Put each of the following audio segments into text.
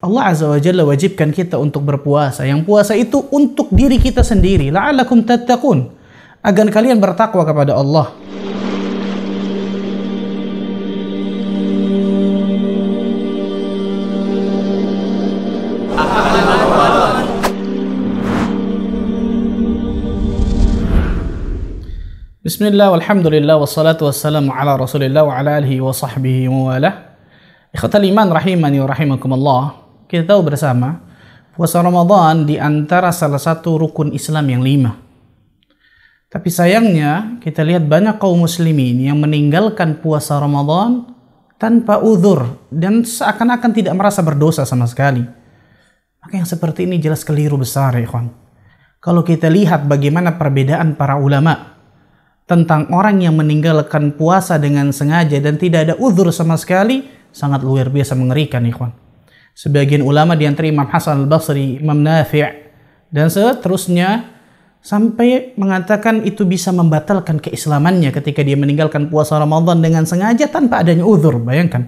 Allah Azza wa Jalla wajibkan kita untuk berpuasa. Yang puasa itu untuk diri kita sendiri. La'allakum tattaqun. Agar kalian bertakwa kepada Allah. Bismillah, walhamdulillah, wassalatu wassalamu ala rasulillah wa ala alihi wa sahbihi wa walah. Ikhwatal iman rahimani wa rahimakumullah. Kita tahu bersama, puasa Ramadan di antara salah satu rukun Islam yang 5. Tapi sayangnya, kita lihat banyak kaum muslimin yang meninggalkan puasa Ramadan tanpa uzur dan seakan-akan tidak merasa berdosa sama sekali. Maka yang seperti ini jelas keliru besar, ya ikhwan. Kalau kita lihat bagaimana perbedaan para ulama tentang orang yang meninggalkan puasa dengan sengaja dan tidak ada uzur sama sekali, sangat luar biasa mengerikan, ikhwan. Sebagian ulama di antara Imam Hasan al-Basri, Imam Nafi' dan seterusnya sampai mengatakan itu bisa membatalkan keislamannya ketika dia meninggalkan puasa Ramadan dengan sengaja tanpa adanya uzur. Bayangkan.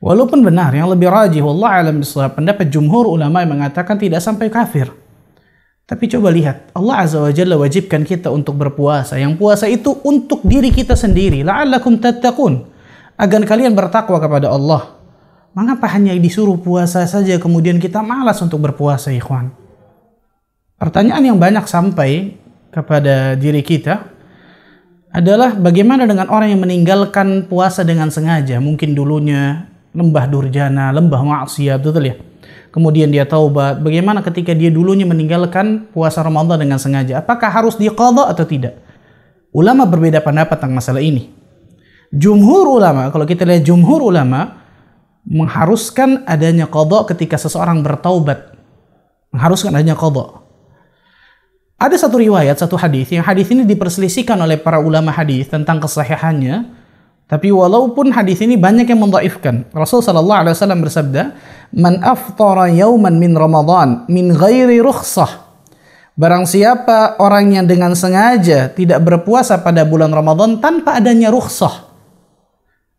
Walaupun benar, yang lebih rajih wallahu a'lam bishawab, pendapat jumhur ulama yang mengatakan tidak sampai kafir. Tapi coba lihat, Allah Azza wa Jalla wajibkan kita untuk berpuasa. Yang puasa itu untuk diri kita sendiri. La'allakum tattaqun. Agar kalian bertakwa kepada Allah. Mengapa hanya disuruh puasa saja kemudian kita malas untuk berpuasa, ikhwan? Pertanyaan yang banyak sampai kepada diri kita adalah bagaimana dengan orang yang meninggalkan puasa dengan sengaja? Mungkin dulunya lembah durjana, lembah maksiat, betul ya? Kemudian dia taubat. Bagaimana ketika dia dulunya meninggalkan puasa Ramadan dengan sengaja? Apakah harus diqadha atau tidak? Ulama berbeda pendapat tentang masalah ini. Jumhur ulama, kalau kita lihat jumhur ulama, mengharuskan adanya qadha ketika seseorang bertaubat. Mengharuskan adanya qadha. Ada satu riwayat, satu hadis, yang hadis ini diperselisihkan oleh para ulama hadis tentang kesahihannya. Tapi walaupun hadis ini banyak yang mendhaifkan. Rasul sallallahu alaihi wasallam bersabda, "Man aftara yauman min Ramadan min ghairi rukhsah." Barang siapa orang yang dengan sengaja tidak berpuasa pada bulan Ramadan tanpa adanya rukhsah.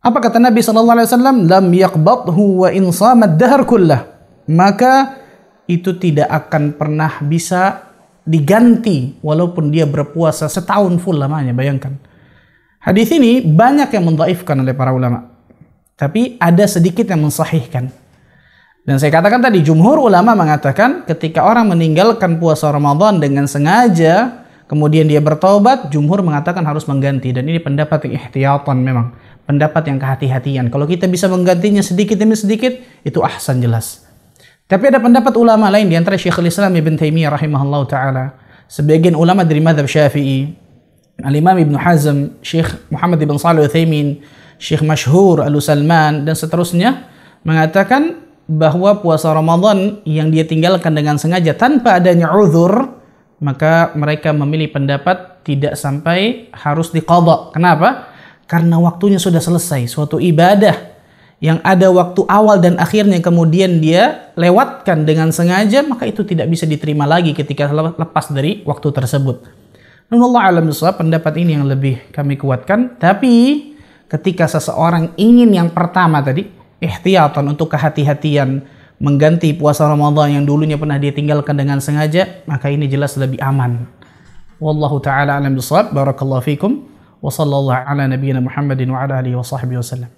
Apa kata Nabi sallallahu alaihi wasallam? "Lam yaqbadhu wa in shama ad-dahr kullah." Maka itu tidak akan pernah bisa diganti walaupun dia berpuasa setahun full lamanya, bayangkan. Hadis ini banyak yang mendhaifkan oleh para ulama. Tapi ada sedikit yang mensahihkan. Dan saya katakan tadi, jumhur ulama mengatakan ketika orang meninggalkan puasa Ramadan dengan sengaja, kemudian dia bertaubat, jumhur mengatakan harus mengganti. Dan ini pendapat yang ihtiyatan memang. Pendapat yang kehati-hatian. Kalau kita bisa menggantinya sedikit demi sedikit, itu ahsan jelas. Tapi ada pendapat ulama lain, di antara Syekhul Islam Ibn Taimiyah rahimahullah ta'ala. Sebagian ulama dari mazhab Syafi'i, Al-Imam Ibn Hazm, Syekh Muhammad Ibn Shalih Al-Utsaimin, Syekh Masyhur Al-Usalman, dan seterusnya mengatakan bahwa puasa Ramadan yang dia tinggalkan dengan sengaja tanpa adanya uzur, maka mereka memilih pendapat tidak sampai harus diqadha. Kenapa? Karena waktunya sudah selesai. Suatu ibadah yang ada waktu awal dan akhirnya kemudian dia lewatkan dengan sengaja, maka itu tidak bisa diterima lagi ketika lepas dari waktu tersebut. Allah alam bisawab, pendapat ini yang lebih kami kuatkan. Tapi ketika seseorang ingin yang pertama tadi, ihtiyatan untuk kehati-hatian, mengganti puasa Ramadan yang dulunya pernah dia tinggalkan dengan sengaja, maka ini jelas lebih aman. Wallahu ta'ala alam bisawab. Barakallahu fikum. Wa sallallahu ala nabiyyina Muhammadin wa ala alihi wa sahbihi wasallam.